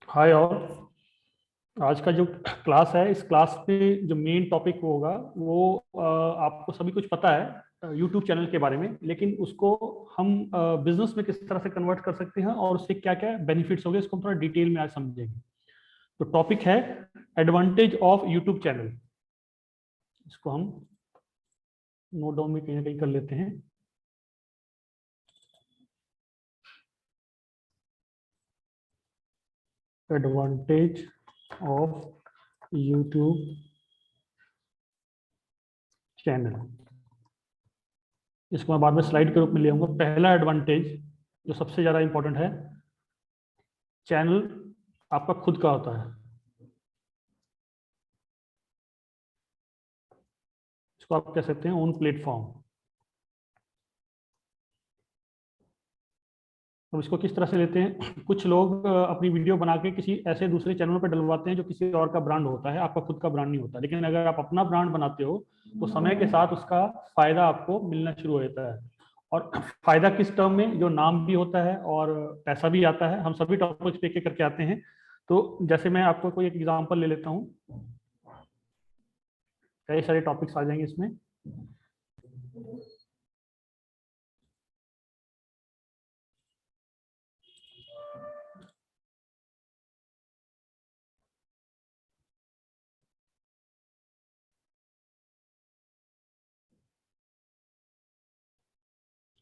Hi all. आज का जो क्लास है, इस क्लास में जो मेन टॉपिक होगा वो आपको सभी कुछ पता है यूट्यूब चैनल के बारे में, लेकिन उसको हम बिजनेस में किस तरह से कन्वर्ट कर सकते हैं और उससे क्या क्या बेनिफिट्स होंगे, इसको हम थोड़ा डिटेल में आज समझेंगे। तो टॉपिक है एडवांटेज ऑफ यूट्यूब चैनल। इसको हम नोट डाउन में कहीं ना कहीं कर लेते हैं। एडवांटेज ऑफ यूट्यूब चैनल, इसको मैं बाद में स्लाइड के रूप में ले आऊंगा। पहला एडवांटेज जो सबसे ज़्यादा इंपॉर्टेंट है, चैनल आपका खुद का होता है। इसको आप कह सकते हैं ओन प्लेटफॉर्म। अब इसको किस तरह से लेते हैं, कुछ लोग अपनी वीडियो बना के किसी ऐसे दूसरे चैनल पर डलवाते हैं जो किसी और का ब्रांड होता है, आपका खुद का ब्रांड नहीं होता। लेकिन अगर आप अपना ब्रांड बनाते हो तो समय के साथ उसका फायदा आपको मिलना शुरू हो जाता है। और फायदा किस टर्म में, जो नाम भी होता है और पैसा भी आता है। हम सभी टॉपिक्स पे एक एक करके आते हैं। तो जैसे मैं आपको कोई एक एग्जांपल ले लेता हूँ, कई सारे टॉपिक्स आ जाएंगे इसमें।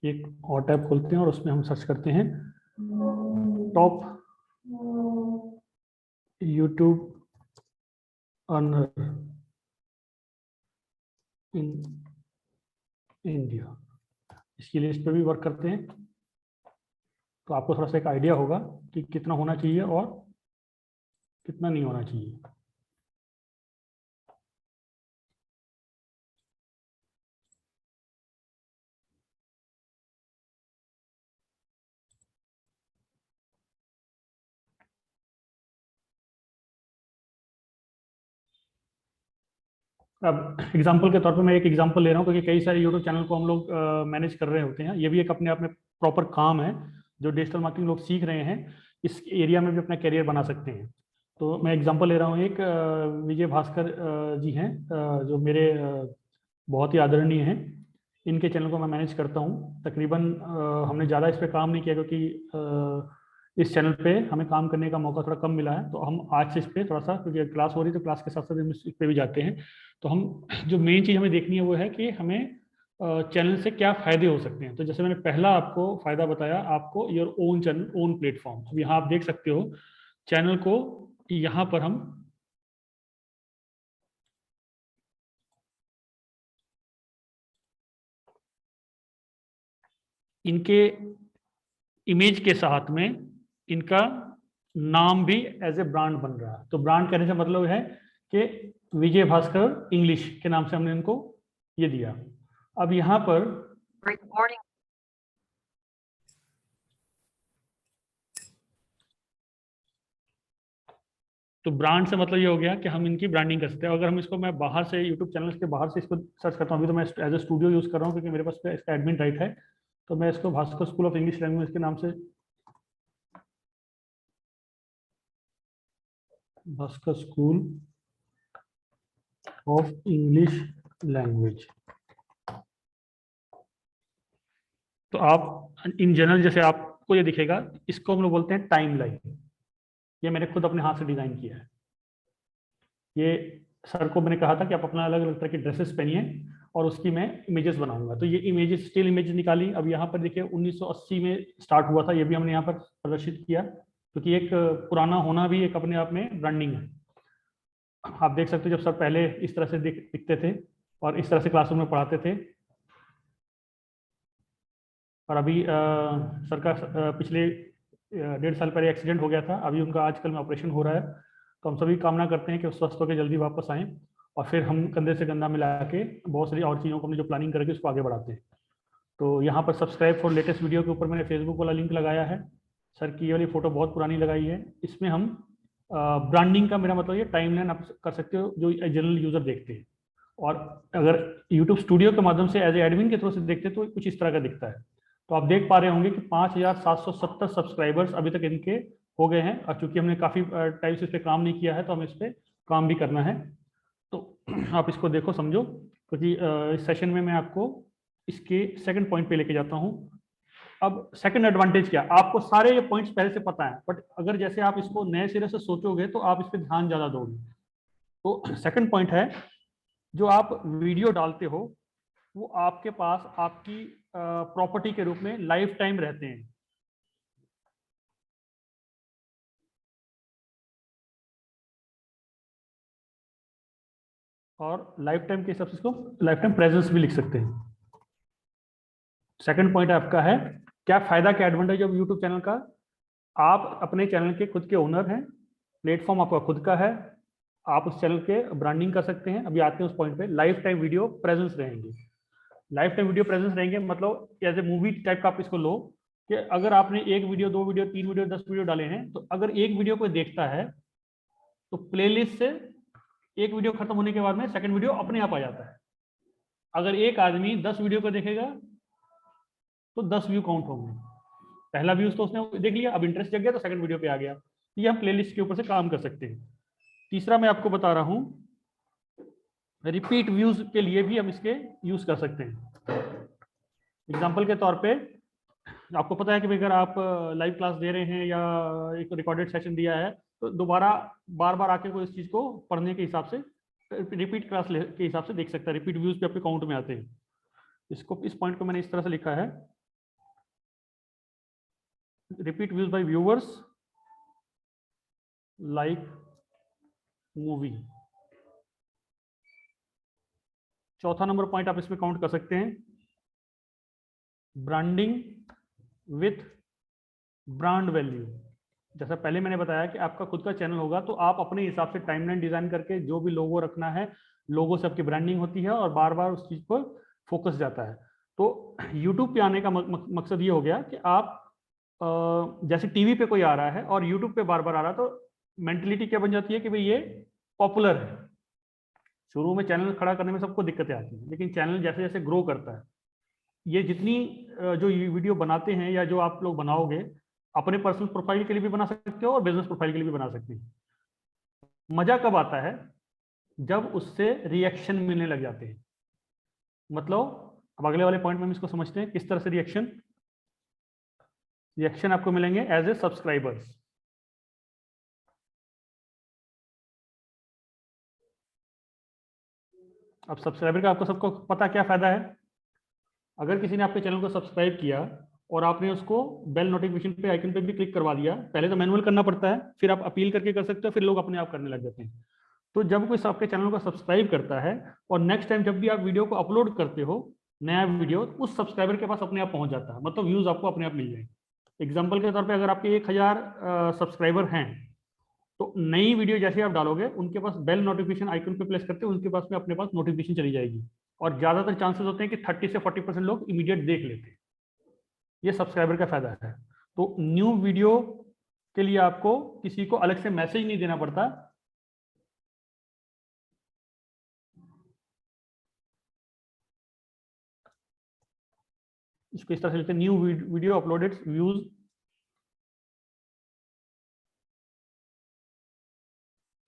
एक और टैब खोलते हैं और उसमें हम सर्च करते हैं top YouTube earner in India. इसकी लिस्ट पे भी वर्क करते हैं, तो आपको थोड़ा सा एक आइडिया होगा कि कितना होना चाहिए और कितना नहीं होना चाहिए। अब एग्जाम्पल के तौर पे मैं एक एग्जाम्पल ले रहा हूँ, क्योंकि कई सारे यूट्यूब चैनल को हम लोग मैनेज कर रहे होते हैं। ये भी एक अपने आप में प्रॉपर काम है जो डिजिटल मार्केटिंग लोग सीख रहे हैं। इस एरिया में भी अपना करियर बना सकते हैं। तो मैं एग्जांपल ले रहा हूँ, एक विजय भास्कर जी हैं, जो मेरे बहुत ही आदरणीय हैं। इनके चैनल को मैं मैनेज करता हूँ। तकरीबन हमने ज़्यादा इस पर काम नहीं किया, क्योंकि इस चैनल पे हमें काम करने का मौका थोड़ा कम मिला है। तो हम आज से इस पर थोड़ा सा, क्योंकि क्लास हो रही है तो क्लास के साथ साथ हम इस पे भी जाते हैं। तो हम जो मेन चीज़ हमें देखनी है वो है कि हमें चैनल से क्या फ़ायदे हो सकते हैं। तो जैसे मैंने पहला आपको फ़ायदा बताया, आपको your own channel, own platform. अब यहाँ आप देख सकते हो चैनल को, यहाँ पर हम इनके इमेज के साथ में इनका नाम भी एज ए ब्रांड बन रहा है। तो ब्रांड कहने से मतलब है कि विजय भास्कर इंग्लिश के नाम से हमने इनको ये दिया। अब यहाँ पर तो ब्रांड से मतलब ये हो गया कि हम इनकी ब्रांडिंग कर सकते हैं। अगर हम इसको, मैं बाहर से यूट्यूब चैनल के बाहर से इसको सर्च करता हूँ, अभी तो मैं एज ए स्टूडियो यूज कर रहा हूँ क्योंकि मेरे पास इसका एडमिन राइट है। तो मैं इसको Bhaskar school of English language के नाम से, Bhaskar school of English language. तो आप इन जनरल, जैसे आपको ये दिखेगा, इसको हम लोग बोलते हैं टाइम लाइन। ये मैंने खुद अपने हाथ से डिजाइन किया है। ये सर को मैंने कहा था कि आप अपना अलग अलग तरह की ड्रेसेस पहनिए और उसकी मैं इमेजेस बनाऊंगा। तो ये इमेजेस, स्टिल इमेजेस निकाली। अब यहाँ पर देखिए 1980 में स्टार्ट हुआ था, ये भी हमने यहाँ पर प्रदर्शित किया, क्योंकि एक पुराना होना भी एक अपने आप में ब्रांडिंग है। आप देख सकते हो जब सर पहले इस तरह से दिखते थे और इस तरह से क्लासरूम में पढ़ाते थे, और अभी सर का पिछले 1.5 साल पहले एक्सीडेंट हो गया था। अभी उनका आजकल में ऑपरेशन हो रहा है। तो हम सभी कामना करते हैं कि वो स्वस्थ होकर जल्दी वापस आएँ और फिर हम कंधे से कंधा मिला के बहुत सारी और चीज़ों को हमने जो प्लानिंग करके उसको आगे बढ़ाते हैं। तो यहाँ पर सब्सक्राइब फॉर लेटेस्ट वीडियो के ऊपर मैंने फेसबुक वाला लिंक लगाया है। सर की ये वाली फोटो बहुत पुरानी लगाई है। इसमें हम ब्रांडिंग का, मेरा मतलब ये टाइमलाइन आप कर सकते हो जो जनरल यूजर देखते हैं। और अगर यूट्यूब स्टूडियो के माध्यम से एज एडमिन के थ्रू से देखते हैं तो कुछ इस तरह का दिखता है। तो आप देख पा रहे होंगे कि 5,770 सब्सक्राइबर्स अभी तक इनके हो गए हैं, और चूंकि हमने काफ़ी टाइम से इस पर काम नहीं किया है तो हमें इस पर काम भी करना है। तो आप इसको देखो, समझो, क्योंकि इस सेशन में मैं आपको इसके सेकंड पॉइंट पे लेके जाता हूँ। अब सेकंड एडवांटेज क्या, आपको सारे ये पॉइंट्स पहले से पता है, बट अगर जैसे आप इसको नए सिरे से सोचोगे तो आप इस पर ध्यान ज़्यादा दोगे। तो सेकंड पॉइंट है, जो आप वीडियो डालते हो वो आपके पास आपकी प्रॉपर्टी के रूप में लाइफ टाइम रहते हैं। और लाइफ टाइम के हिसाब से इसको लाइफ टाइम प्रेजेंस भी लिख सकते हैं। सेकंड पॉइंट आपका है, क्या फायदा, क्या एडवांटेज ऑफ यूट्यूब चैनल का, आप अपने चैनल के खुद के ओनर हैं, प्लेटफॉर्म आपका खुद का है, आप उस चैनल के ब्रांडिंग कर सकते हैं। अभी आते हैं उस पॉइंट पे, लाइफ टाइम वीडियो प्रेजेंस रहेंगे। लाइफ टाइम वीडियो प्रेजेंस रहेंगे मतलब एज ए मूवी टाइप का आप इसको लो, कि अगर आपने एक वीडियो, दो वीडियो, तीन वीडियो, 10 वीडियो डाले हैं, तो अगर एक वीडियो कोई देखता है तो प्लेलिस्ट से एक वीडियो खत्म होने के बाद में सेकंड वीडियो अपने आप आ जाता है। अगर एक आदमी 10 वीडियो को देखेगा तो 10 व्यू काउंट होंगे। पहला व्यूज तो उसने देख लिया, अब इंटरेस्ट जग गया तो सेकंड वीडियो पे आ गया। ये हम प्लेलिस्ट के ऊपर से काम कर सकते हैं। तीसरा मैं आपको बता रहा हूं, रिपीट व्यूज के लिए भी हम इसके यूज कर सकते हैं। एग्जाम्पल के तौर पे आपको पता है कि अगर आप लाइव क्लास दे रहे हैं या एक रिकॉर्डेड सेशन दिया है, तो दोबारा बार बार आके कोई इस चीज को पढ़ने के हिसाब से रिपीट क्लास के हिसाब से देख सकता है। रिपीट व्यूज पे आपके काउंट में आते हैं। इसको, इस पॉइंट को मैंने इस तरह से लिखा है, repeat views by viewers like movie. चौथा नंबर पॉइंट आप इसमें काउंट कर सकते हैं, ब्रांडिंग विथ ब्रांड वैल्यू। जैसा पहले मैंने बताया कि आपका खुद का चैनल होगा तो आप अपने हिसाब से टाइमलाइन डिजाइन करके जो भी लोगो रखना है, लोगो से आपकी ब्रांडिंग होती है और बार बार उस चीज पर फोकस जाता है। तो यूट्यूब पे आने का मकसद ये हो गया कि आप जैसे टीवी पे कोई आ रहा है और यूट्यूब पे बार बार आ रहा है, तो मेंटलिटी क्या बन जाती है कि भाई ये पॉपुलर है। शुरू में चैनल खड़ा करने में सबको दिक्कतें आती हैं, लेकिन चैनल जैसे जैसे ग्रो करता है, ये जितनी जो वीडियो बनाते हैं या जो आप लोग बनाओगे, अपने पर्सनल प्रोफाइल के लिए भी बना सकते हो और बिजनेस प्रोफाइल के लिए भी बना सकते हैं। मजा कब आता है, जब उससे रिएक्शन मिलने लग जाते हैं। मतलब अब अगले वाले पॉइंट में हम इसको समझते हैं, किस तरह से रिएक्शन आपको मिलेंगे एज ए सब्सक्राइबर्स। अब सब्सक्राइबर का आपको सबको पता क्या फायदा है। अगर किसी ने आपके चैनल को सब्सक्राइब किया और आपने उसको बेल नोटिफिकेशन पे आइकन पे भी क्लिक करवा दिया, पहले तो मैनुअल करना पड़ता है, फिर आप अपील करके कर सकते हो, फिर लोग अपने आप करने लग जाते हैं। तो जब कोई आपके चैनल को सब्सक्राइब करता है और नेक्स्ट टाइम जब भी आप वीडियो को अपलोड करते हो, नया वीडियो, उस सब्सक्राइबर के पास अपने आप पहुंच जाता है, मतलब व्यूज आपको अपने आप मिल जाएंगे। एग्जाम्पल के तौर पर अगर आपके 1000 सब्सक्राइबर हैं, तो नई वीडियो जैसे आप डालोगे उनके पास बेल नोटिफिकेशन आइकन पे प्रेस करते हैं, उनके पास में अपने पास नोटिफिकेशन चली जाएगी। और ज्यादातर चांसेस होते हैं कि 30 से 40% लोग इमीडिएट देख लेते हैं। ये सब्सक्राइबर का फायदा है। तो न्यू वीडियो के लिए आपको किसी को अलग से मैसेज नहीं देना पड़ता। इसको इस तरह से लिखते हैं, न्यू वीडियो अपलोडेड व्यूज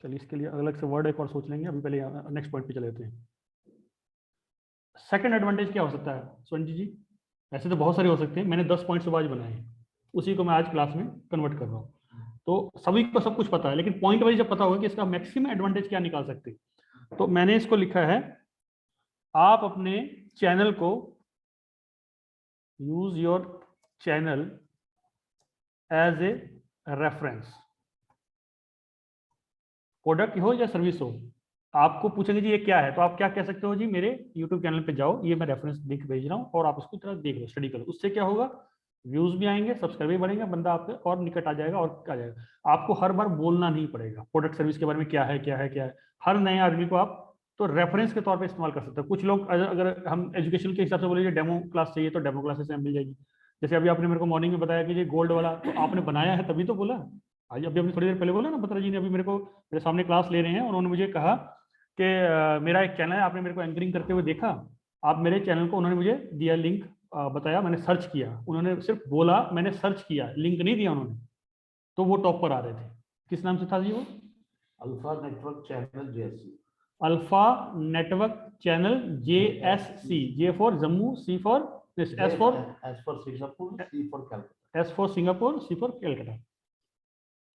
चलिए इसके लिए अलग से वर्ड एक और सोच लेंगे, अभी पहले नेक्स्ट पॉइंट पे चले जाते हैं। सेकंड एडवांटेज क्या हो सकता है स्वंजी जी? ऐसे तो बहुत सारे हो सकते हैं, मैंने 10 पॉइंट्स आज बनाए हैं, उसी को मैं आज क्लास में कन्वर्ट कर रहा हूँ। तो सभी को सब कुछ पता है, लेकिन पॉइंट वाइज जब पता होगा कि इसका मैक्सिमम एडवांटेज क्या निकाल सकते हैं, तो मैंने इसको लिखा है, आप अपने चैनल को, use your channel as a reference. Product हो या सर्विस हो, आपको पूछेंगे जी ये क्या है, तो आप क्या कह सकते हो, जी मेरे यूट्यूब चैनल पे जाओ, ये मैं रेफरेंस लिंक भेज रहा हूँ और आप उसको तरह देख लो, स्टडी करो। उससे क्या होगा, व्यूज भी आएंगे, सब्सक्राइबर बढ़ेंगे, बंदा आपके और निकट आ जाएगा और आ जाएगा। आपको हर बार बोलना नहीं पड़ेगा प्रोडक्ट सर्विस के बारे में, क्या है क्या है क्या है। हर नए आदमी को आप तो रेफरेंस के तौर पर इस्तेमाल कर सकते हो। कुछ लोग अगर हम एजुकेशन के हिसाब से बोले डेमो क्लास चाहिए, तो डेमो क्लासेस मिल जाएगी। जैसे अभी आपने मेरे को मॉर्निंग में बताया कि ये गोल्ड वाला, तो आपने बनाया है तभी तो बोला। आज अभी हमने थोड़ी देर पहले बोला ना, बत्रा जी ने अभी मेरे सामने क्लास ले रहे हैं, उन्होंने मुझे कहा कि मेरा एक चैनल है, आपने मेरे को एंकरिंग करते हुए देखा, आप मेरे चैनल को, उन्होंने मुझे दिया लिंक, बताया, मैंने सर्च किया, उन्होंने सिर्फ बोला मैंने सर्च किया, लिंक नहीं दिया उन्होंने। तो वो टॉप पर आ रहे थे। किस नाम से था जी वो? Alpha network channel JSC। Alpha network channel JSC, J for Jammu, C for S for Singapore, C for Calcutta. S for Singapore, C for Calcutta.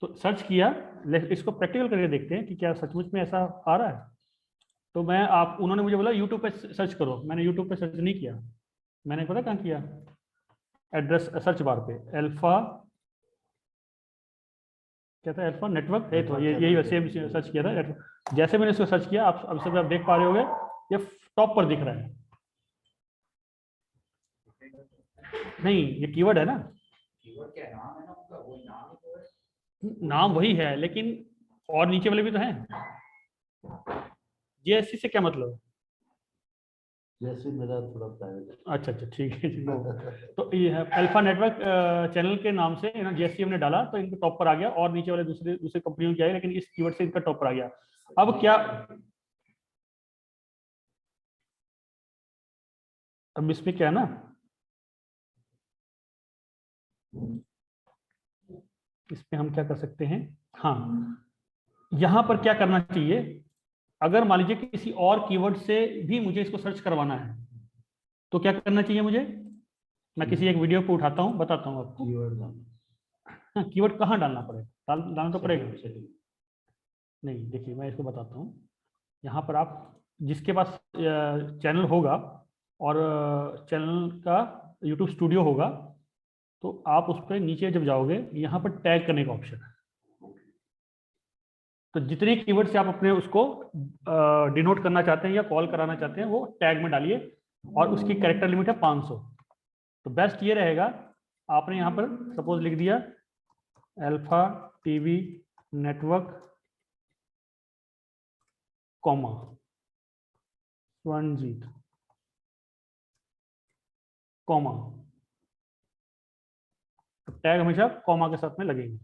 तो सर्च किया, इसको प्रैक्टिकल करके देखते हैं कि क्या सचमुच में ऐसा आ रहा है। तो मैं आप उन्होंने मुझे बोला यूट्यूब पे सर्च करो, मैंने यूट्यूब पे सर्च नहीं किया, मैंने पता कहाँ किया, एड्रेस सर्च बार पे अल्फा, क्या था, अल्फा नेटवर्क है, तो ये यही वैसे सर्च किया था। जैसे मैंने इसको सर्च किया, आप अब सब आप देख पा रहे होंगे, ये टॉप पर दिख रहा है। नहीं, ये कीवर्ड है ना, कीवर्ड क्या नाम है ना उनका, वो नाम ही तो है। नाम वही है, लेकिन और नीचे वाले भी तो हैं। JSC से क्या मतलब है? जैसे मेरा थोड़ा प्राइवेट। अच्छा अच्छा, ठीक है जी। तो ये है अल्फा नेटवर्क चैनल के नाम से इन्होंने JSC हमने डाला तो इनके टॉप पर आ गया, और नीचे वाले दूसरे दूसरे कंपनियों की आई, लेकिन इस कीवर्ड से इनका टॉप पर आ गया। अब क्या, अब इसमें क्या है ना, इसमें हम क्या कर सकते हैं, हाँ, यहां पर क्या करना चाहिए, अगर मान लीजिए किसी और कीवर्ड से भी मुझे इसको सर्च करवाना है, तो क्या करना चाहिए मुझे, मैं किसी एक वीडियो को उठाता हूं, बताता हूं आपको। हाँ, कीवर्ड कहाँ डालना पड़ेगा, डालना तो पड़ेगा। नहीं, देखिए मैं इसको बताता हूँ। यहाँ पर आप जिसके पास चैनल होगा और चैनल का यूट्यूब स्टूडियो होगा, तो आप उस पर नीचे जब जाओगे, यहाँ पर टैग करने का ऑप्शन है। तो जितने कीवर्ड से आप अपने उसको डिनोट करना चाहते हैं या कॉल कराना चाहते हैं, वो टैग में डालिए, और उसकी कैरेक्टर लिमिट है 500। तो बेस्ट ये रहेगा, आपने यहाँ पर सपोज लिख दिया alpha TV network comma Swanjeet comma, तो टैग हमेशा कॉमा के साथ में लगेंगे।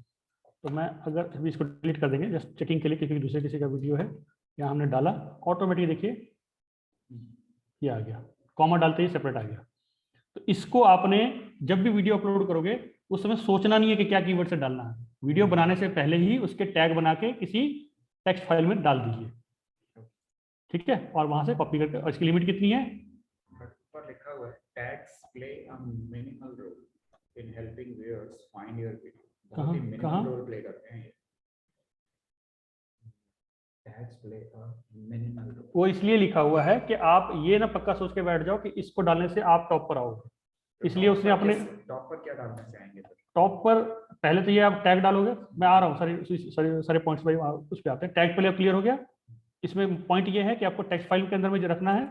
तो मैं अगर अभी इसको डिलीट कर देंगे जस्ट चेकिंग के लिए, क्योंकि दूसरे किसी का वीडियो है, यहाँ हमने डाला, ऑटोमेटिक देखिए ये आ गया, कॉमा डालते ही सेपरेट आ गया। तो इसको आपने जब भी वीडियो अपलोड करोगे, उस समय सोचना नहीं है कि क्या कीवर्ड से डालना है, वीडियो बनाने से पहले ही उसके टैग बना के किसी टेक्स्ट फाइल में डाल दीजिए, ठीक है, और वहां से कॉपी करके। और इसकी लिमिट कितनी है, पर लिखा हुआ है tags play a minimal role in helping viewers find your video. बहुत ही कहाँ? मिनिमल रोल प्ले करते हैं ये tags, play a minimal role. वो इसलिए लिखा हुआ है कि आप ये ना पक्का सोच के बैठ जाओ कि इसको डालने से आप टॉप पर आओगे, इसलिए उसने अपने टॉप पर क्या डालना चाहेंगे तो? टॉप पर पहले तो ये आप टैग डालोगे, मैं आ रहा हूँ सारे पॉइंट्स भाई उस पर आते हैं। टैग पहले क्लियर हो गया, इसमें पॉइंट ये है कि आपको टेक्स्ट फाइल के अंदर में जो रखना है,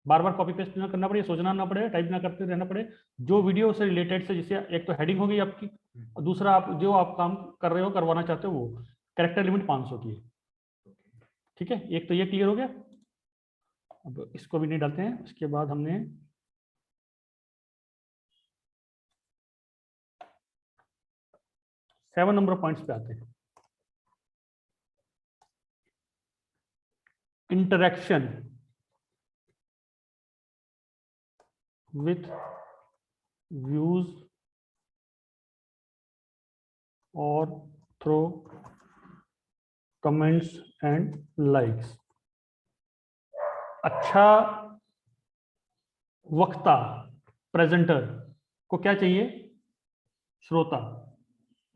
बार बार कॉपी पेस्ट ना करना पड़े, सोचना ना पड़े, टाइप ना करते रहना पड़े, जो वीडियो से रिलेटेड से, जिससे एक तो हेडिंग होगी आपकी, और दूसरा आप जो आप काम कर रहे हो करवाना चाहते हो, वो कैरेक्टर लिमिट 500 की है, ठीक है। एक तो ये क्लियर हो गया, अब इसको भी नहीं डालते हैं। उसके बाद हमने 7 नंबर पॉइंट्स पे आते हैं, इंटरेक्शन विथ व्यूज और थ्रो कमेंट्स एंड लाइक्स। अच्छा वक्ता, प्रेजेंटर को क्या चाहिए, श्रोता,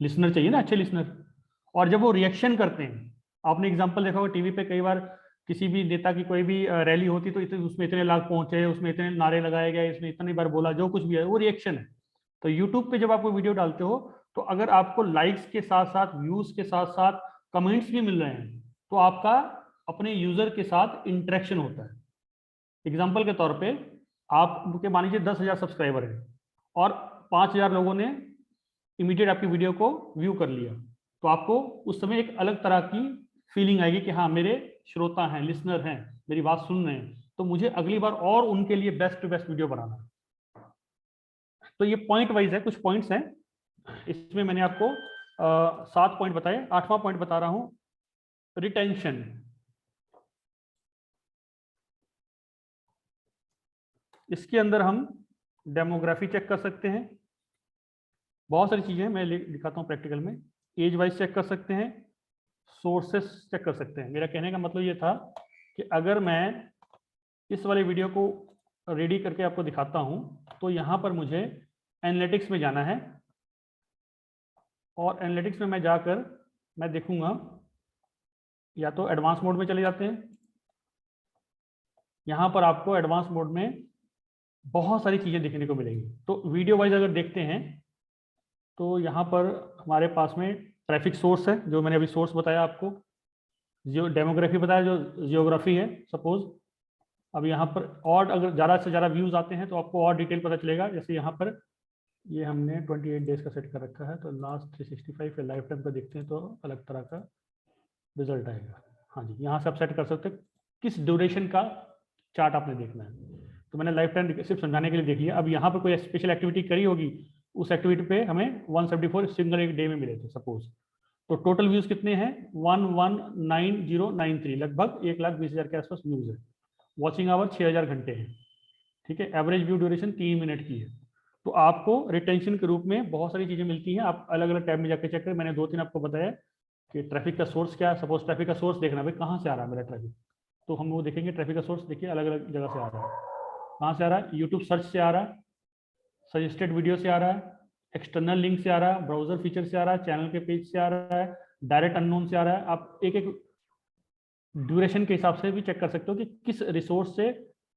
लिसनर चाहिए ना, अच्छे लिसनर। और जब वो रिएक्शन करते हैं, आपने एग्जांपल देखा होगा टीवी पे, कई बार किसी भी नेता की कोई भी रैली होती तो उसमें इतने लाख पहुंचे, उसमें इतने नारे लगाए गए, इसमें इतनी बार बोला, जो कुछ भी है वो रिएक्शन है। तो यूट्यूब पे जब आप कोई वीडियो डालते हो, तो अगर आपको लाइक्स के साथ साथ, व्यूज के साथ साथ कमेंट्स भी मिल रहे हैं, तो आपका अपने यूजर के साथ इंटरेक्शन होता है। एग्जाम्पल के तौर पे आपके मान लीजिए 10,000 सब्सक्राइबर है और 5,000 लोगों ने इमीडिएट आपकी वीडियो को व्यू कर लिया, तो आपको उस समय एक अलग तरह की फीलिंग आएगी कि हाँ, मेरे श्रोता हैं, लिसनर हैं, मेरी बात सुन रहे हैं, तो मुझे अगली बार और उनके लिए बेस्ट टू बेस्ट वीडियो बनाना है। तो ये पॉइंट वाइज है, कुछ पॉइंट्स हैं इसमें, मैंने आपको 7 पॉइंट बताए। 8वां पॉइंट बता रहा हूं, रिटेंशन। इसके अंदर हम डेमोग्राफी चेक कर सकते हैं, बहुत सारी चीजें मैं दिखाता हूं प्रैक्टिकल में। एज वाइज चेक कर सकते हैं, सोर्सेस चेक कर सकते हैं। मेरा कहने का मतलब ये था कि अगर मैं इस वाले वीडियो को रेडी करके आपको दिखाता हूं तो यहाँ पर मुझे एनालिटिक्स में जाना है, और एनालिटिक्स में मैं जाकर मैं देखूंगा, या तो एडवांस मोड में चले जाते हैं। यहाँ पर आपको एडवांस मोड में बहुत सारी चीज़ें देखने को मिलेंगी। तो वीडियो वाइज अगर देखते हैं तो यहाँ पर हमारे पास में ट्रैफिक सोर्स है, जो मैंने अभी सोर्स बताया आपको, जियो डेमोग्राफी बताया जो जियोग्राफी है सपोज। अब यहाँ पर और अगर ज़्यादा से ज़्यादा व्यूज़ आते हैं तो आपको और डिटेल पता चलेगा। जैसे यहाँ पर ये हमने 28 डेज का सेट कर रखा है, तो लास्ट 365 या लाइफ टाइम का देखते हैं तो अलग तरह का रिजल्ट आएगा। हाँ जी, यहाँ से आप सेट कर सकते हैं किस ड्यूरेशन का चार्ट आपने देखना है। तो मैंने लाइफ टाइम सिर्फ समझाने के लिए देख लिया। अब यहाँ पर कोई स्पेशल एक्टिविटी करी होगी, उस एक्टिविटी पे हमें 174 सिंगल एक डे में मिले थे सपोज। तो टोटल व्यूज कितने हैं 119093, लगभग 1,20,000 के आसपास व्यूज है। वॉचिंग आवर 6000 घंटे हैं, ठीक है। एवरेज व्यू ड्यूरेशन 3 मिनट की है। तो आपको रिटेंशन के रूप में बहुत सारी चीजें मिलती हैं। आप अलग अलग टैब में जाकर चेक करें। मैंने 2-3 आपको बताया कि ट्रैफिक का सोर्स क्या है। सपोज ट्रैफिक का सोर्स देखना भाई कहाँ से आ रहा है मेरा ट्रैफिक, तो हम वो देखेंगे ट्रैफिक का सोर्स। देखिए अलग अलग जगह से आ रहा है। कहाँ से आ रहा है? यूट्यूब सर्च से आ रहा है, सजेस्टेड वीडियो से आ रहा है, एक्सटर्नल लिंक से आ रहा है, ब्राउजर फीचर से आ रहा है, चैनल के पेज से आ रहा है, डायरेक्ट अननोन से आ रहा है। आप एक एक ड्यूरेशन के हिसाब से भी चेक कर सकते हो कि किस रिसोर्स से,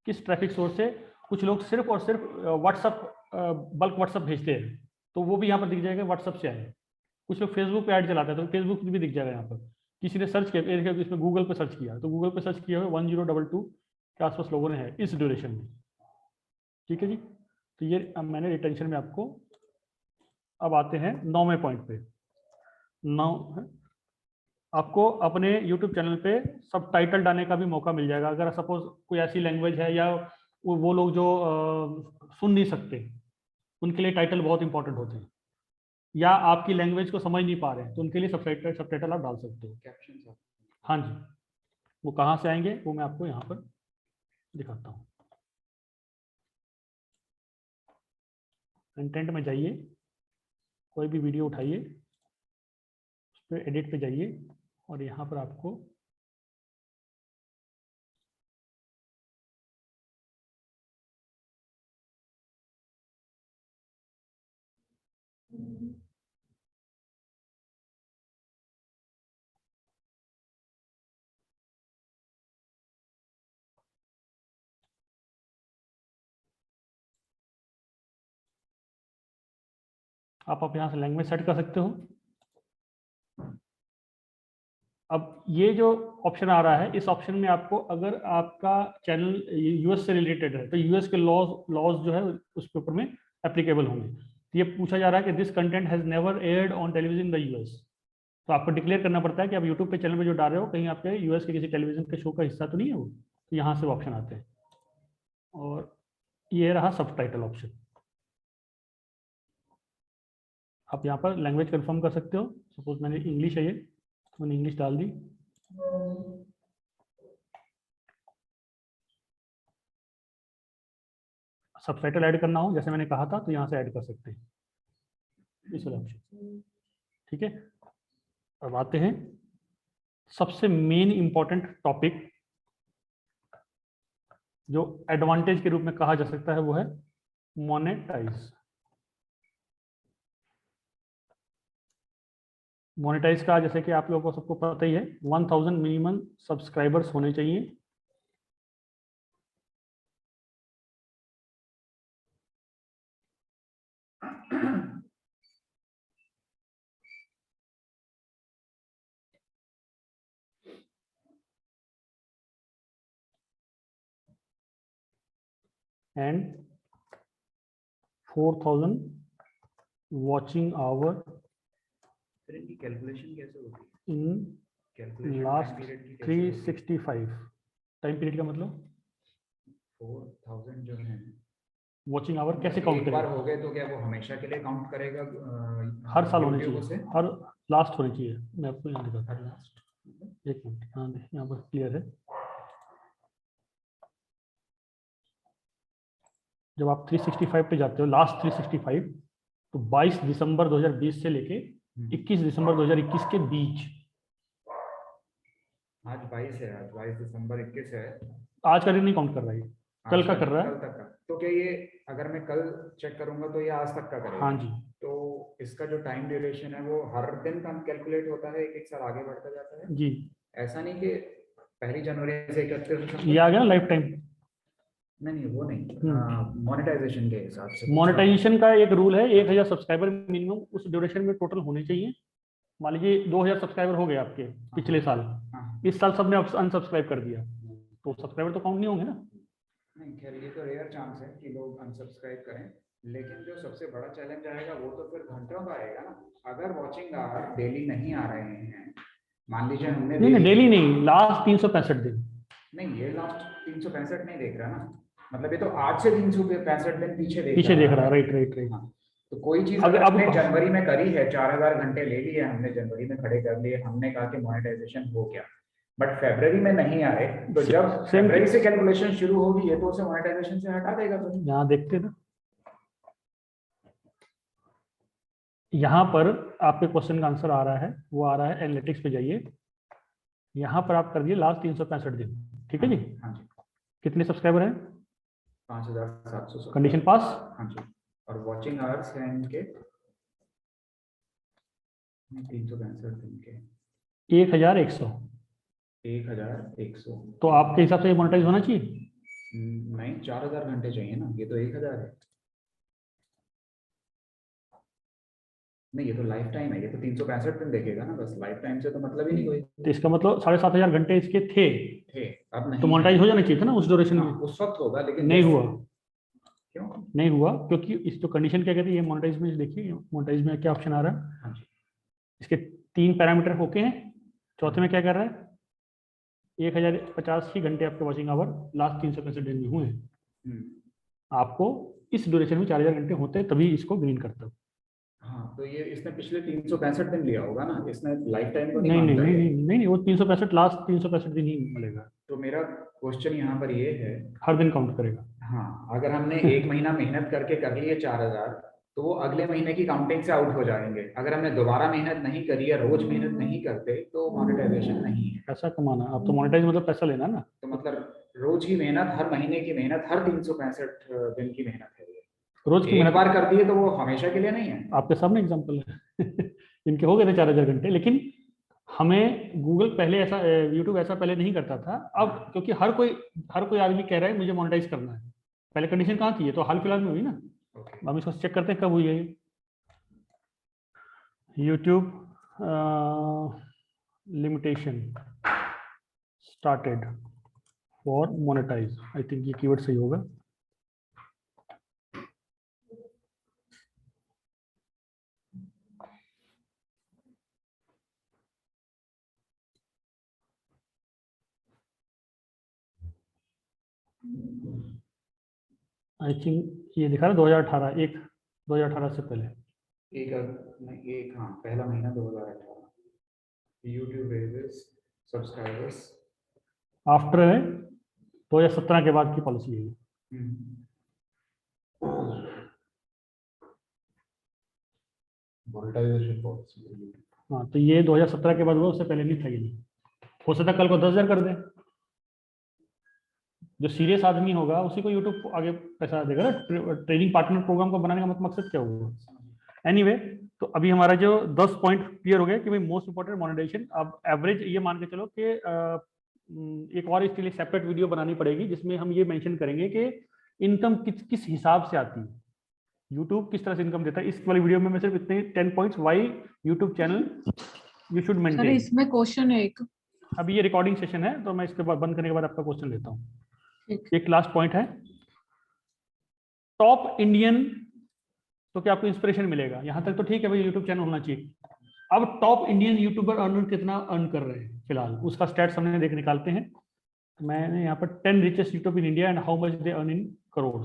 किस ट्रैफिक सोर्स से। कुछ लोग सिर्फ और सिर्फ व्हाट्सअप, बल्क व्हाट्सअप भेजते हैं, तो वो भी यहाँ पर दिख जाएगा व्हाट्सअप से आए। कुछ लोग फेसबुक पे ऐड चलाते हैं, तो फेसबुक भी दिख जाएगा यहाँ पर। किसी ने सर्च किया, इसमें गूगल पे सर्च किया, तो गूगल पे सर्च किया हुआ 1022 के आसपास लोगों ने है इस ड्यूरेशन में, ठीक है जी। तो ये अब मैंने रिटेंशन में आपको। अब आते हैं 9वें पॉइंट पे। 9, आपको अपने YouTube चैनल पे सब टाइटल डालने का भी मौका मिल जाएगा। अगर सपोज कोई ऐसी लैंग्वेज है या वो लोग जो सुन नहीं सकते, उनके लिए टाइटल बहुत इंपॉर्टेंट होते हैं, या आपकी लैंग्वेज को समझ नहीं पा रहे हैं तो उनके लिए सबटाइटल आप डाल सकते हो। कैप्शन। हाँ जी, वो कहाँ से आएंगे वो मैं आपको यहाँ पर दिखाता हूँ। कंटेंट में जाइए, कोई भी वीडियो उठाइए, उस पर एडिट पे जाइए, और यहाँ पर आपको आप यहाँ से लैंग्वेज सेट कर सकते हो। अब ये जो ऑप्शन आ रहा है, इस ऑप्शन में आपको, अगर आपका चैनल यूएस से रिलेटेड है तो यूएस के लॉज जो है उसके ऊपर में एप्लीकेबल होंगे। तो ये पूछा जा रहा है कि this content has never aired on television in the US. तो आपको डिक्लेयर करना पड़ता है कि आप यूट्यूब पे चैनल में जो डाल रहे हो कहीं आपके यूएस के किसी टेलीविजन के शो का हिस्सा तो नहीं है वो। तो यहाँ से वो ऑप्शन आते हैं, और ये रहा सबटाइटल ऑप्शन। आप यहाँ पर लैंग्वेज कंफर्म कर सकते हो। सपोज मैंने इंग्लिश है, ये तो मैंने इंग्लिश डाल दी। सबटाइटल ऐड करना हो जैसे मैंने कहा था तो यहाँ से ऐड कर सकते हैं, इस वाला ऑप्शन, ठीक है। अब आते हैं सबसे मेन इंपॉर्टेंट टॉपिक, जो एडवांटेज के रूप में कहा जा सकता है, वो है मोनेटाइज। मोनेटाइज का जैसे कि आप लोगों को सबको पता ही है, 1000 मिनिमम सब्सक्राइबर्स होने चाहिए। एंड 4000 वॉचिंग आवर फिर इनकी कैलकुलेशन कैसे होती है? इन कैलकुलेशन लास्ट 365 टाइम पीरियड का मतलब 4000 जो है वॉचिंग आवर कैसे काउंट एक बार करेगा? हो गए तो क्या वो हमेशा के लिए काउंट करेगा? हर साल होनी YouTube चाहिए, से? हर लास्ट होनी चाहिए। मैं आपको यहाँ दिखाता हर हूँ, लास्ट। एक मिनट। हाँ यहाँ पर क्लियर है। जब आप 365 पे जाते हो, लास्ट 365, तो 22 दिसंबर 2020 से लेके 21 दिसंबर 2021 के बीच। आज 22 है, आज 22 दिसंबर 21 है। आज का दिन नहीं काउंट कर रहा है, कल आज का कर रहा है। कल तक का। तो क्या ये अगर मैं कल चेक करूंगा तो ये आज तक का करेगा? हाँ जी। तो इसका जो टाइम ड्यूरेशन है वो हर दिन का कैलकुलेट होता है, एक एक साल आगे बढ़ता जाता है जी। ऐसा नहीं कि 1 जनवरी से 31 ये आ गया ना लाइफ टाइम। नहीं वो नहीं, मोनेटाइजेशन के हिसाब से। मोनेटाइजेशन का एक रूल है, 1000 सब्सक्राइबर मिनिमम उस ड्यूरेशन में टोटल होने चाहिए। मान लीजिए 2000 सब्सक्राइबर हो गए आपके पिछले साल, इस साल सबने अनसब्सक्राइब कर दिया, तो सब्सक्राइबर तो काउंट नहीं होंगे ना। नहीं खैर ये तो रेयर चांस है कि लोग अनसब्सक्राइब करें, लेकिन जो सबसे बड़ा चैलेंज आएगा वो तो फिर घंटों का आएगा ना। अगर वॉचिंग आवर डेली नहीं आ रहे हैं, मान लीजिए हमने नहीं डेली नहीं, लास्ट 365 दिन। नहीं ये लास्ट 365 नहीं देख रहा ना, मतलब ये तो आज से 365 दिन पीछे देख रहा है। Right right right. तो कोई चीज अगर हमने जनवरी में करी है, 4000 घंटे ले लिए हमने, जनवरी में खड़े कर लिए, हमने कहा कि मोनेटाइजेशन हो गया, बट फरवरी में नहीं आए, तो जब फरवरी से कैलकुलेशन शुरू होगी ये तो उसे मोनेटाइजेशन से हटा देगा। तो यहाँ देखते ना, यहाँ पर आपके क्वेश्चन का आंसर आ रहा है, वो आ रहा है एनालिटिक्स पे जाइए, यहाँ पर आप कर दिए लास्ट 365 दिन। ठीक है जी। हाँ जी। कितने सब्सक्राइबर हैं? 5700। कंडीशन पास। हाँ जी। और वॉचिंग आवर्स हैं इनके 365 दिन के 1100। 1100। तो आपके हिसाब से ये मोनेटाइज होना चाहिए? नहीं 4000 घंटे चाहिए ना, ये तो 1000 है। नहीं ये तो लाइफ टाइम है, ये तो 365 दिन देखेगा ना बस, लाइफ टाइम से तो मतलब ही नहीं कोई। तो इसका मतलब 7500 घंटे इसके थे, अब नहीं। तो मोनेटाइज हो जाना चाहिए था ना उस ड्यूरेशन में। उस वक्त होगा, लेकिन नहीं हुआ। क्यों नहीं हुआ? क्योंकि इस जो कंडीशन क्या कहती है, ये मोनेटाइज में देखिए, मोनेटाइज में क्या ऑप्शन आ रहा है। हाँ जी। इसके 3 पैरामीटर होके हैं, चौथे में क्या कर रहा है, 1050 ही घंटे आपके वॉचिंग आवर लास्ट 365 दिन में हुए हैं। आपको इस ड्यूरेशन में 4000 घंटे होते हैं, तभी इसको ग्रीन करता है। हाँ तो ये इसने पिछले 365 दिन लिया होगा ना, इसने लाइफ टाइम को नहीं, वो 365 लास्ट 365 दिन ही मिलेगा। तो मेरा क्वेश्चन यहाँ पर ये है, हर दिन काउंट करेगा। हाँ अगर हमने एक महीना मेहनत करके कर लिए 4000, तो वो अगले महीने की काउंटिंग से आउट हो जाएंगे। अगर हमने दोबारा मेहनत नहीं करी या रोज मेहनत नहीं करते तो मोनेटाइजेशन नहीं है। पैसा कमाना, अब तो मोनेटाइज मतलब पैसा लेना ना। तो मतलब रोज की मेहनत, हर महीने की मेहनत, हर 365 दिन की मेहनत है। रोज की एक बार कर दिए तो वो हमेशा के लिए नहीं है। आपके सामने एग्जांपल है इनके हो गए थे 4000 घंटे, लेकिन हमें गूगल पहले ऐसा, यूट्यूब ऐसा पहले नहीं करता था। अब क्योंकि हर कोई आदमी कह रहा है मुझे मोनेटाइज करना है, पहले कंडीशन कहाँ थी, ये तो हाल फिलहाल में हुई ना। हम इसको चेक करते हैं कब हुई है। YouTube limitation started for monetize, I think ये कीवर्ड सही होगा। आई थिंक ये दिखा रहा 2018, 2018 से पहले हाँ पहला महीना 2018। यूट्यूब रेजेस सब्सक्राइबर्स आफ्टर है 2017 के बाद की पॉलिसी है। Monetisation policy. हाँ तो ये 2017 के बाद हुआ, उससे पहले नहीं था। ये नहीं हो सकता कल को 10,000 कर दे। जो सीरियस आदमी होगा उसी को यूट्यूब आगे पैसा देगा ना। ट्रेनिंग पार्टनर प्रोग्राम को बनाने का मकसद क्या होगा। एनीवे, तो अभी हमारा जो 10 पॉइंट क्लियर हो गया कि भाई मोस्ट इंपॉर्टेंट मोनेटाइजेशन। अब एवरेज ये मान के चलो कि एक और इसके लिए सेपरेट वीडियो बनानी पड़ेगी, जिसमें हम ये मेंशन करेंगे कि इनकम किस हिसाब से आती है, यूट्यूब किस तरह से इनकम देता है। इस वाली वीडियो में मैं सिर्फ इतने 10 points why YouTube channel you should maintain. इसमें क्वेश्चन है एक, अभी ये रिकॉर्डिंग सेशन है, तो मैं इसके बाद बंद करने के बाद आपका क्वेश्चन लेता हूँ। एक लास्ट पॉइंट है, टॉप इंडियन, तो क्या आपको इंस्पिरेशन मिलेगा। यहां तक तो ठीक है भाई, यूट्यूब चैनल होना चाहिए। अब टॉप इंडियन यूट्यूबर अर्नर कितना अर्न कर रहे हैं फिलहाल, उसका स्टैट्स हमने निकालते हैं। मैंने यहाँ पर 10 richest YouTube in India and how much they earn in crore.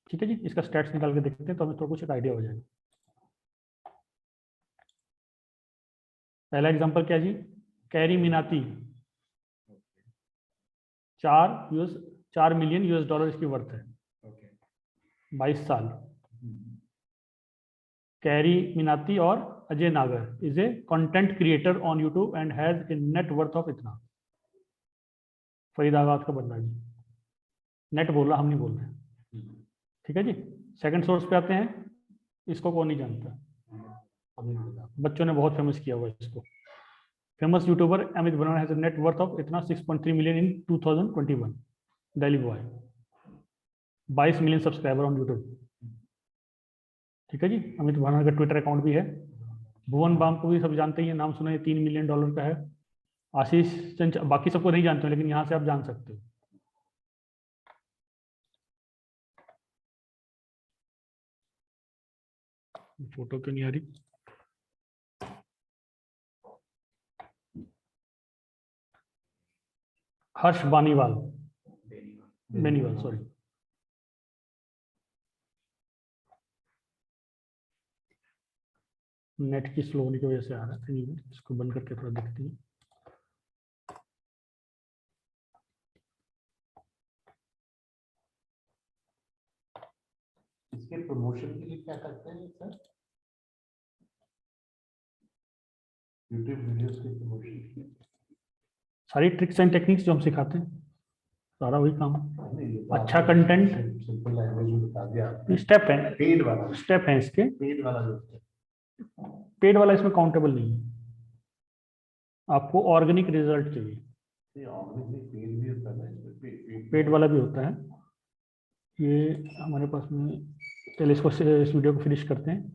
ठीक है जी, इसका स्टैट्स निकाल के देखते हैं तो हमें थोड़ा कुछ एक आइडिया हो जाएगा। पहला एग्जांपल क्या जी, Carry Minati, 4 million US dollar इसकी वर्थ है, 22 साल। कैरी मिनाती और Ajay Nagar is a content creator on YouTube and has a net worth of इतना। फरीदाबाद का बंदा जी, नेट बोल रहा, हम नहीं बोल रहे। ठीक है जी। सेकंड सोर्स पे आते हैं, इसको कौन नहीं जानता, बच्चों ने बहुत फेमस किया हुआ इसको। Famous YouTuber Amit बनोरा has a net worth of इतना 6.3 million in 2021। Delhi boy, 22 million subscriber on YouTube. ठीक है जी। अमित बनोरा का ट्विटर अकाउंट भी है। भुवन बाम को भी सब जानते ही हैं, नाम सुना है, $3 मिलियन का है। आशीष चंचल, बाकी सबको नहीं जानते हो, लेकिन यहाँ से आप जान सकते हो। फोटो क्यों नहीं आ रही? हर्ष बानीवाल, बेनीवाल सॉरी। नेट की स्लो होने की वजह से आ रहा है, इसको बंद करके थोड़ा देखते हैं। इसके प्रमोशन के लिए क्या करते हैं सर? यूट्यूब वीडियोस के प्रमोशन के लिए सारी ट्रिक्स एंड टेक्निक्स जो हम सिखाते हैं, सारा वही काम है। अच्छा कंटेंट, सिंपल लैंग्वेज में बता दिया आपने। स्टेप है, पेड वाला, स्टेप है इसके। पेड वाला जो पेड वाला इसमें काउंटेबल नहीं है, आपको ऑर्गेनिक रिजल्ट चाहिए। पेड भी होता है, पेड वाला भी होता है। ये हमारे पास में, चलिए इसको इस वीडियो को फिनिश करते हैं।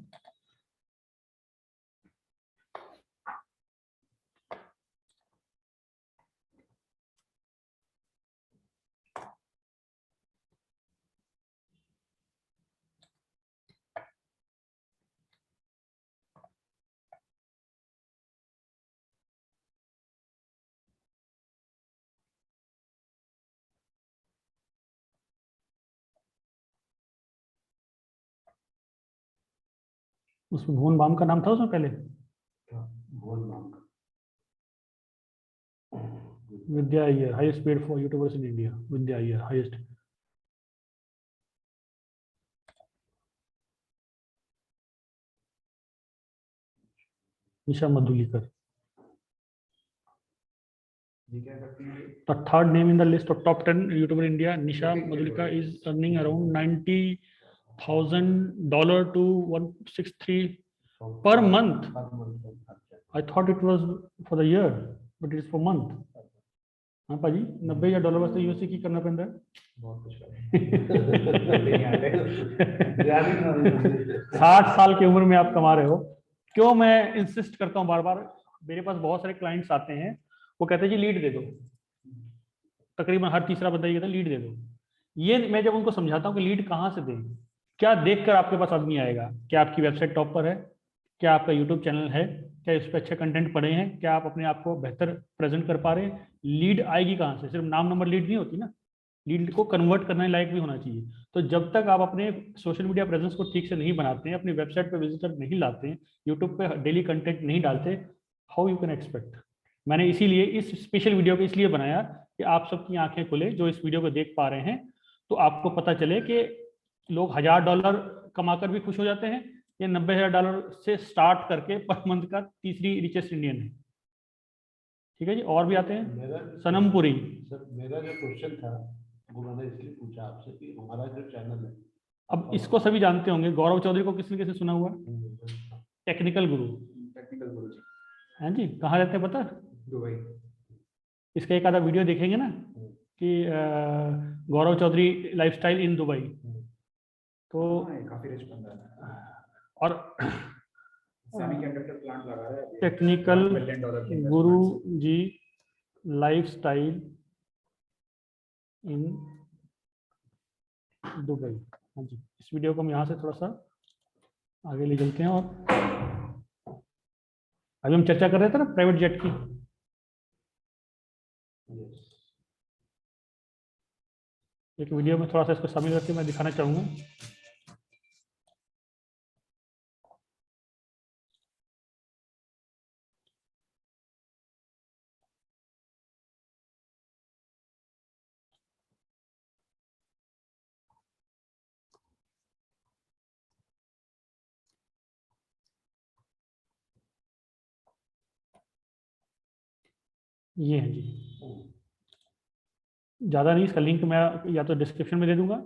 उसमें भुवन बाम का नाम था उसमें पहले, Vidya Iyer, highest paid for YouTubers in India. Vidya Iyer highest. Nisha Madhulika, the third name in the list of top 10 YouTuber in India. Nisha Madhulika is earning around $90,000 to 163 per month. I thought it was for the year, but it is for month. हाँ पाजी, $90,000 वास्ते USA की करना पैंदा है। 60 साल की उम्र में आप कमा रहे हो। क्यों मैं इंसिस्ट करता हूँ बार बार, मेरे पास बहुत सारे क्लाइंट्स आते हैं, वो कहते हैं जी लीड दे दो। तकरीबन हर तीसरा बंदा ये कहता है लीड दे दो। ये मैं जब उनको समझाता हूँ कि लीड कहाँ से दें, क्या देखकर आपके पास आदमी आएगा? क्या आपकी वेबसाइट टॉप पर है? क्या आपका यूट्यूब चैनल है? क्या इस पर अच्छे कंटेंट पड़े हैं? क्या आप अपने आप को बेहतर प्रेजेंट कर पा रहे हैं? लीड आएगी कहाँ से? सिर्फ नाम नंबर लीड नहीं होती ना, लीड को कन्वर्ट करने लायक भी होना चाहिए। तो जब तक आप अपने सोशल मीडिया प्रेजेंस को ठीक से नहीं बनाते हैं, अपनी वेबसाइट पे विजिटर नहीं लाते हैं, यूट्यूब पे डेली कंटेंट नहीं डालते, हाउ यू कैन एक्सपेक्ट। मैंने इसीलिए इस स्पेशल वीडियो को इसलिए बनाया कि आप सबकी आंखें खुले जो इस वीडियो को देख पा रहे हैं, तो आपको पता चले कि लोग $1,000 कमाकर भी खुश हो जाते हैं, ये $90,000 से स्टार्ट करके पर मंथ का तीसरी रिचेस्ट इंडियन है। ठीक है जी। और भी आते हैं, सनमपुरी। सर मेरा जो क्वेश्चन था वो मैंने इसलिए पूछा आपसे कि हमारा जो चैनल है, अब इसको सभी जानते होंगे, गौरव चौधरी को किसने कैसे सुना हुआ? टेक्निकल गुरु। टेक्निकल गुरु जी। हाँ जी, कहाँ रहते हैं पता? दुबई। इसका एक आधा वीडियो देखेंगे ना कि गौरव चौधरी लाइफस्टाइल इन दुबई, तो काफी रिच बंदा है और सेमीकंडक्टर प्लांट लगा रहा है। Technical Guru ji lifestyle in Dubai. हाँ जी, इस वीडियो को हम यहाँ से थोड़ा सा आगे ले चलते हैं। और अभी हम चर्चा कर रहे थे ना प्राइवेट जेट की, एक वीडियो में थोड़ा सा इसको शामिल करके मैं दिखाना चाहूँगा। ये है जी, ज़्यादा नहीं, इसका लिंक मैं या तो डिस्क्रिप्शन में दे दूंगा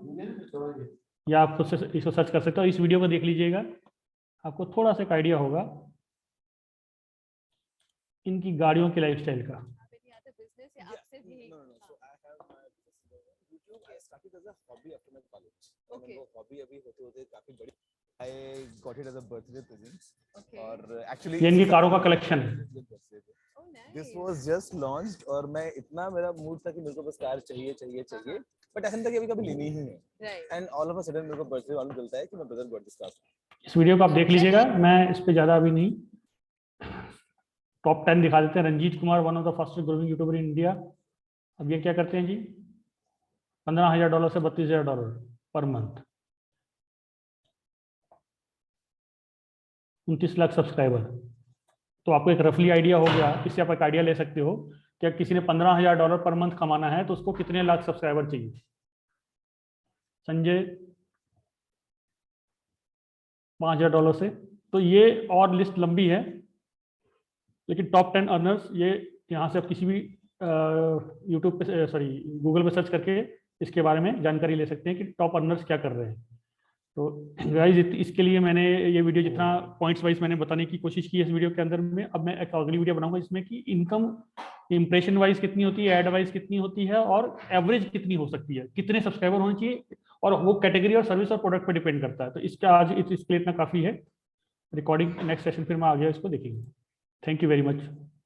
या आप खुद से इसको सर्च कर सकते हो। इस वीडियो को देख लीजिएगा, आपको थोड़ा सा एक आइडिया होगा इनकी गाड़ियों के लाइफस्टाइल का। ये इनकी कारों का कलेक्शन है। This was just launched और मैं इतना, मेरा मूड था कि मेरे को बस कार चाहिए चाहिए चाहिए, बट ऐसा नहीं था कि अभी कभी लेनी ही है। And all of a sudden मेरे को बर्थडे वाला मिलता है कि मैं ब्रदर गॉट दिस कार। इस वीडियो को आप देख लीजिएगा, मैं इस पे ज़्यादा अभी नहीं, टॉप 10 दिखा देते हैं। Ranjeet Kumar, one of the fastest growing youtuber in India. अब ये क्या करते हैं जी, $15,000 से $32,000 पर मंथ, 29 लाख सब्सक्राइबर। तो आपको एक रफली आइडिया हो गया, इससे आप एक आइडिया ले सकते हो कि किसी ने $15,000 पर मंथ कमाना है तो उसको कितने लाख सब्सक्राइबर चाहिए। संजय $5,000 से, तो ये और लिस्ट लंबी है, लेकिन टॉप 10 अर्नर्स ये यहाँ से आप किसी भी यूट्यूब पे, सॉरी गूगल पे सर्च करके इसके बारे में जानकारी ले सकते हैं कि टॉप अर्नर्स क्या कर रहे हैं। तो गाइस इसके लिए मैंने ये वीडियो जितना पॉइंट्स वाइज मैंने बताने की कोशिश की इस वीडियो के अंदर में, अब मैं एक अगली वीडियो बनाऊंगा जिसमें कि इनकम इंप्रेशन वाइज कितनी होती है, एड वाइज कितनी होती है और एवरेज कितनी हो सकती है, कितने सब्सक्राइबर होने चाहिए, और वो कैटेगरी और सर्विस और प्रोडक्ट पर डिपेंड करता है। तो इसका आज इसके लिए इतना काफ़ी है। रिकॉर्डिंग नेक्स्ट सेशन फिर मैं आ गया, इसको देखेंगे। Thank you very much.